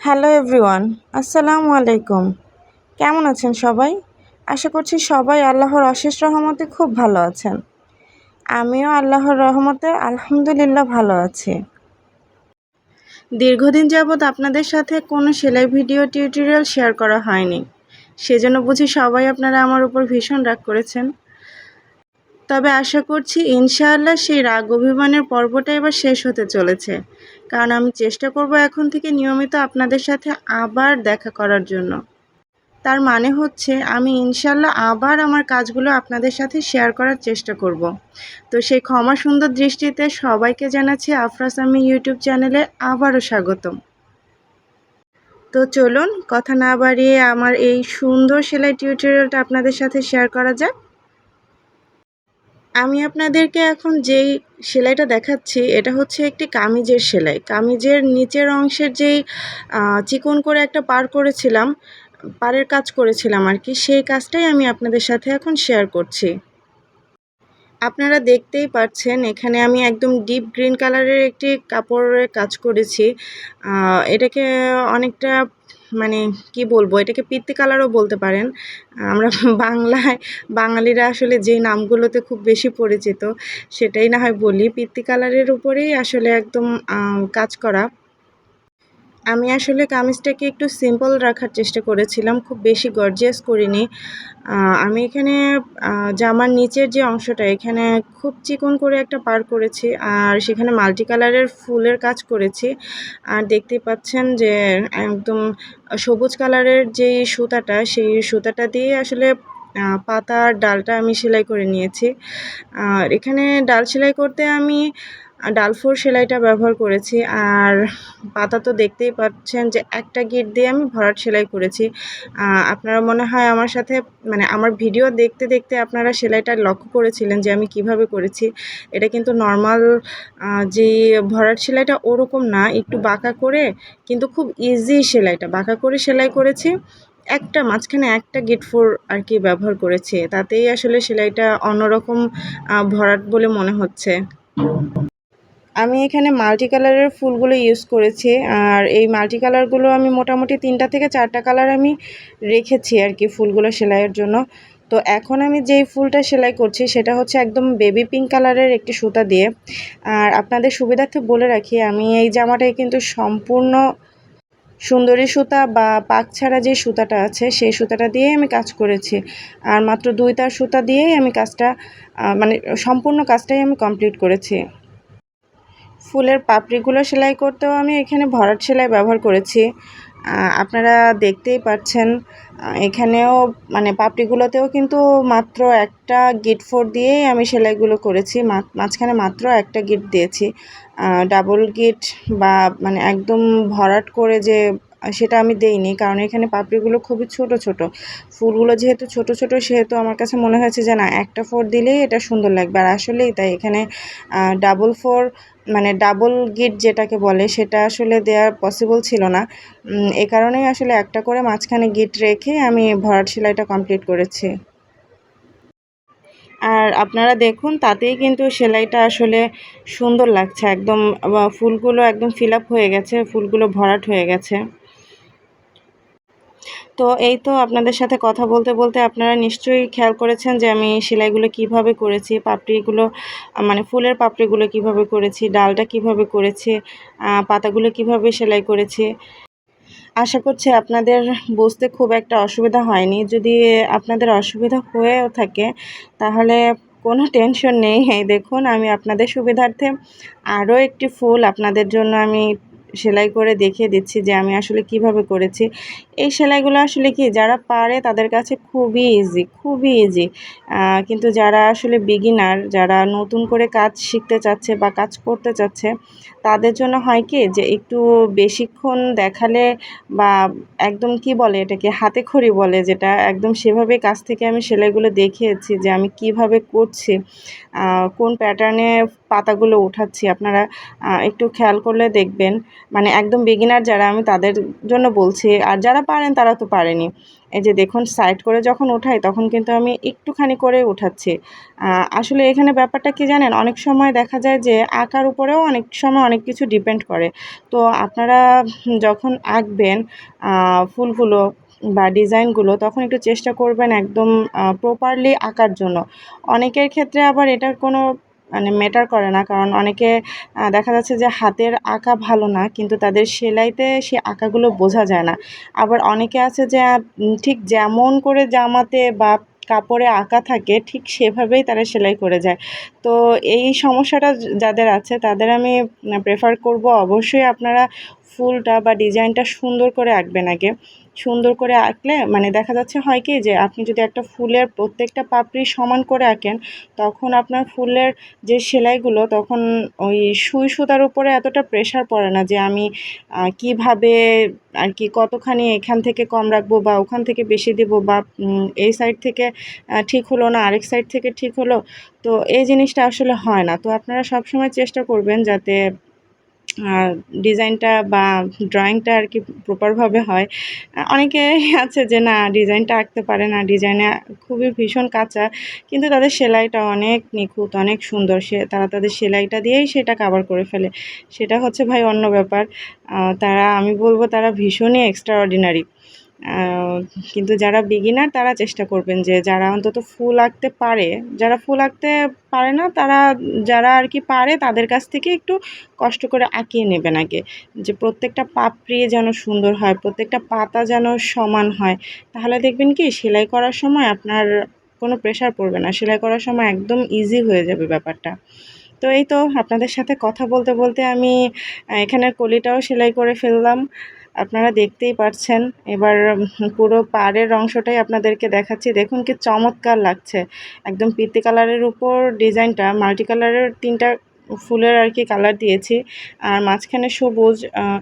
Hello everyone, আসসালামু আলাইকুম। কেমন আছেন সবাই? আশা করছি সবাই আল্লাহর অশেষ রহমতে খুব ভালো আছেন। আমিও আল্লাহর রহমতে আলহামদুলিল্লাহ ভালো আছি। দীর্ঘদিন যাবৎ আপনাদের সাথে কোনো সেলাই ভিডিও টিউটোরিয়াল শেয়ার করা হয়নি, সেজন্য বুঝি সবাই আপনারা আমার উপর ভীষণ রাগ করেছেন। তবে আশা করছি ইনশাআল্লাহ সেই রাগ অভিমানের পর্বটা এবার শেষ হতে চলেছে, কারণ আমি চেষ্টা করব এখন থেকে নিয়মিত আপনাদের সাথে আবার দেখা করার জন্য। তার মানে হচ্ছে আমি ইনশাআল্লাহ আবার আমার কাজগুলো আপনাদের সাথে শেয়ার করার চেষ্টা করব। তো সেই ক্ষমা সুন্দর দৃষ্টিতে সবাইকে জানাচ্ছি আফরাস আমি ইউটিউব চ্যানেলে আবারও স্বাগতম। তো চলুন কথা না বাড়িয়ে আমার এই সুন্দর সেলাই টিউটোরিয়ালটা আপনাদের সাথে শেয়ার করা যাক। আমি আপনাদেরকে এখন যেই সেলাইটা দেখাচ্ছি এটা হচ্ছে একটি কামিজের সেলাই। কামিজের নিচের অংশের যেই চিকন করে একটা পাড় করেছিলাম, পাড়ের কাজ করেছিলাম আর কি, সেই কাজটাই আমি আপনাদের সাথে এখন শেয়ার করছি। আপনারা দেখতেই পাচ্ছেন এখানে আমি একদম ডিপ গ্রিন কালারের একটি কাপড়ের কাজ করেছি। এটাকে অনেকটা মানে কি বলবো, এটাকে পিত্তি কালারও বলতে পারেন। আমরা বাঙালিরা আসলে যেই নামগুলোতে খুব বেশি পরিচিত সেটাই না হয় বলি। পিত্তি কালারের উপরেই আসলে একদম কাজ করা। আমি আসলে কামিজটাকে একটু সিম্পল রাখার চেষ্টা করেছিলাম, খুব বেশি গর্জিয়াস করিনি। আমি এখানে জামার নিচের যে অংশটা এখানে খুব চিকন করে একটা পাড় করেছি, আর সেখানে মাল্টি কালারের ফুলের কাজ করেছি। আর দেখতেই পাচ্ছেন যে একদম সবুজ কালারের যেই সুতাটা, সেই সুতাটা দিয়ে আসলে পাতার ডালটা আমি সেলাই করে নিয়েছি। আর এখানে ডাল সেলাই করতে আমি ডালফোর সেলাইটা ব্যবহার করেছি। আর পাতা তো দেখতেই পাচ্ছেন যে একটা গিট দিয়ে আমি ভরাট সেলাই করেছি। আপনারা মনে হয় আমার সাথে আমার ভিডিও দেখতে দেখতে আপনারা সেলাইটা লক্ষ্য করেছিলেন যে আমি কিভাবে করেছি। এটা কিন্তু নর্মাল যে ভরাট সেলাইটা ওরকম না, একটু বাঁকা করে, কিন্তু খুব ইজি সেলাইটা বাঁকা করে সেলাই করেছি। একটা মাঝখানে একটা গিট ফোর আর কি ব্যবহার করেছি, তাতেই আসলে সেলাইটা অন্যরকম ভরাট বলে মনে হচ্ছে। আমি এখানে মাল্টি কালারের ফুলগুলো ইউজ করেছি, আর এই মাল্টি কালারগুলো আমি মোটামুটি 3টা থেকে 4টা কালার আমি রেখেছি আর কি ফুলগুলো সেলাইয়ের জন্য। তো এখন আমি যেই ফুলটা সেলাই করছি সেটা হচ্ছে একদম বেবি পিঙ্ক কালারের একটি সুতা দিয়ে। আর আপনাদের সুবিধার্থে বলে রাখি, আমি এই জামাটায় কিন্তু সম্পূর্ণ সুন্দরী সুতা বা পাক ছাড়া যে সুতাটা আছে সেই সুতাটা দিয়েই আমি কাজ করেছি। আর মাত্র 2 তার সুতা দিয়েই আমি কাজটা সম্পূর্ণ কাজটাই আমি কমপ্লিট করেছি। ফুলের পাপড়িগুলো সেলাই করতেও আমি এখানে ভরাট সেলাই ব্যবহার করেছি। আপনারা দেখতেই পাচ্ছেন এখানেও পাপড়িগুলোতেও কিন্তু মাত্র একটা গিট ফোর দিয়েই আমি সেলাইগুলো করেছি। মাঝখানে মাত্র একটা গিট দিয়েছি। ডাবল গিট বা একদম ভরাট করে যে সেটা আমি দেইনি, কারণ এখানে পাপড়িগুলো খুবই ছোট ছোট। ফুলগুলো যেহেতু ছোট ছোট সেহেতু আমার কাছে মনে হয়েছে যে না, একটা ফোর দিলেই এটা সুন্দর লাগবে। আর আসলেই তাই, এখানে ডাবল ফোর ডাবল গিট যেটাকে বলে সেটা আসলে দেওয়া পসিবল ছিল না। এ কারণেই আসলে একটা করে মাঝখানে গিট রেখে আমি ভরাট সেলাইটা কমপ্লিট করেছি। আর আপনারা দেখুন তাতেই কিন্তু সেলাইটা আসলে সুন্দর লাগছে, একদম ফুলগুলো একদম ফিল আপ হয়ে গেছে, ফুলগুলো ভরাট হয়ে গেছে। তো এই তো আপনাদের সাথে কথা বলতে বলতে আপনারা নিশ্চয়ই খেয়াল করেছেন যে আমি সেলাইগুলো কিভাবে করেছি, পাপড়িগুলো ফুলের পাপড়িগুলো কিভাবে করেছি, ডালটা কিভাবে করেছি, পাতাগুলো কিভাবে সেলাই করেছি। আশা করছি আপনাদের বুঝতে খুব একটা অসুবিধা হয়নি। যদি আপনাদের অসুবিধা হয়েও থাকে তাহলে কোনো টেনশন নেই। এই দেখুন আমি আপনাদের সুবিধার্থে আরও একটি ফুল আপনাদের জন্য আমি সেলাই করে দেখিয়ে দিচ্ছি যে আমি আসলে কিভাবে করেছি। এই সেলাইগুলো আসলে কি, যারা পারে তাদের কাছে খুবই ইজি, খুবই ইজি। কিন্তু যারা আসলে বিগিনার, যারা নতুন করে কাজ শিখতে চাচ্ছে বা কাজ করতে চাচ্ছে, তাদের জন্য হয় কি যে একটু বেশিক্ষণ দেখালে বা একদম কি বলে এটাকে, হাতে খড়ি বলে যেটা, একদম সেভাবে কাছ থেকে আমি সেলাইগুলো দেখিয়েছি যে আমি কিভাবে করছি, কোন প্যাটার্নে পাতাগুলো উঠাচ্ছি। আপনারা একটু খেয়াল করলে দেখবেন, একদম বিগিনার যারা, আমি তাদের জন্য বলছি। আর যারা পারেন তারা তো পারেনি। এই যে দেখুন সাইড করে যখন উঠাই তখন কিন্তু আমি একটুখানি করে উঠাচ্ছি। আসলে এখানে ব্যাপারটা কি জানেন? অনেক সময় দেখা যায় যে আঁকার উপরেও অনেক সময় অনেক কিছু ডিপেন্ড করে। তো আপনারা যখন আঁকবেন ফুলগুলো বা ডিজাইনগুলো তখন একটু চেষ্টা করবেন একদম প্রপারলি আঁকার জন্য। অনেকের ক্ষেত্রে আবার এটার কোনো মানে ম্যাটার করে না, কারণ অনেকে দেখা যাচ্ছে যে হাতের আঁকা ভালো না কিন্তু তাদের সেলাইতে সেই আঁকাগুলো বোঝা যায় না। আবার অনেকে আছে যে ঠিক যেমন করে জামাতে বা কাপড়ে আঁকা থাকে ঠিক সেভাবেই তারা সেলাই করে যায়। তো এই সমস্যাটা যাদের আছে তাদের আমি প্রেফার করব অবশ্যই আপনারা ফুলটা বা ডিজাইনটা সুন্দর করে আঁকবেন আগে। সুন্দর করে আঁকলে মানে দেখা যাচ্ছে হয় কি যে আপনি যদি একটা ফুলের প্রত্যেকটা পাপড়ি সমান করে আঁকেন তখন আপনার ফুলের যে সেলাইগুলো তখন ওই সুই সুতার উপরে এতটা প্রেশার পড়ে না যে আমি কিভাবে আর কি কতখানি এখান থেকে কম রাখবো বা ওখান থেকে বেশি দেবো বা এই সাইড থেকে ঠিক হলো না আরেক সাইড থেকে ঠিক হলো। তো এই জিনিসটা আসলে হয় না। তো আপনারা সবসময় চেষ্টা করবেন যাতে ডিজাইনটা বা ড্রয়িংটা আর কি প্রপারভাবে হয়। অনেকে আছে যে না ডিজাইনটা আঁকতে পারে না, ডিজাইনে খুবই ভীষণ কাঁচা কিন্তু তাদের সেলাইটা অনেক নিখুঁত, অনেক সুন্দর। তারা তাদের সেলাইটা দিয়েই সেটা কাভার করে ফেলে। সেটা হচ্ছে ভাই অন্য ব্যাপার। তারা আমি বলব তারা ভীষণই এক্সট্রা অর্ডিনারি। কিন্তু যারা বিগিনার তারা চেষ্টা করবেন যে যারা অন্তত ফুল আঁকতে পারে, যারা ফুল আঁকতে পারে না তারা যারা আর কি পারে তাদের কাছ থেকে একটু কষ্ট করে আঁকিয়ে নেবেন আগে। যে প্রত্যেকটা পাপড়ি যেন সুন্দর হয়, প্রত্যেকটা পাতা যেন সমান হয়। তাহলে দেখবেন কি সেলাই করার সময় আপনার কোনো প্রেশার পড়বে না। সেলাই করার সময় একদম ইজি হয়ে যাবে ব্যাপারটা। তো এই তো আপনাদের সাথে কথা বলতে, বলতে আমি এখানের কলিটাও সেলাই করে ফেললাম। আপনারা দেখতেই পারছেন। এবার পুরো পাড়ের অংশটাই আপনাদেরকে দেখাচ্ছি। দেখুন কি চমৎকার লাগছে। একদম পিত্তি কালারের উপর ডিজাইনটা মাল্টি কালারের ৩ টা ফুলের আর কি কালার দিয়েছি। আর মাঝখানে সবুজ।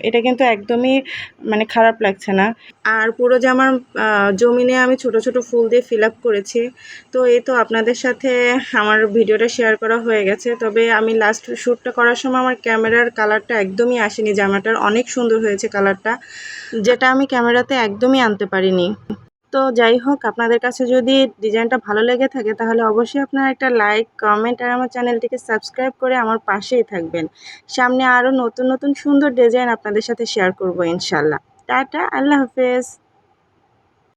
এটা কিন্তু একদমই মানে খারাপ লাগছে না। আর পুরো জামার জমিনে আমি ছোট, ছোট ফুল দিয়ে ফিল আপ করেছি। তো এই তো আপনাদের সাথে আমার ভিডিওটা শেয়ার করা হয়ে গেছে। তবে আমি লাস্ট শ্যুটটা করার সময় আমার ক্যামেরার কালারটা একদমই আসেনি। জামাটার অনেক সুন্দর হয়েছে কালারটা, যেটা আমি ক্যামেরাতে একদমই আনতে পারিনি। তো যাই হোক আপনাদের কাছে যদি ডিজাইনটা ভালো লেগে থাকে তাহলে অবশ্যই আপনারা একটা লাইক, কমেন্ট আর আমার চ্যানেলটিকে সাবস্ক্রাইব করে আমার পাশেই থাকবেন। সামনে আরও নতুন, নতুন সুন্দর ডিজাইন আপনাদের সাথে শেয়ার করব ইনশাআল্লাহ। টাটা, আল্লাহ হাফেজ।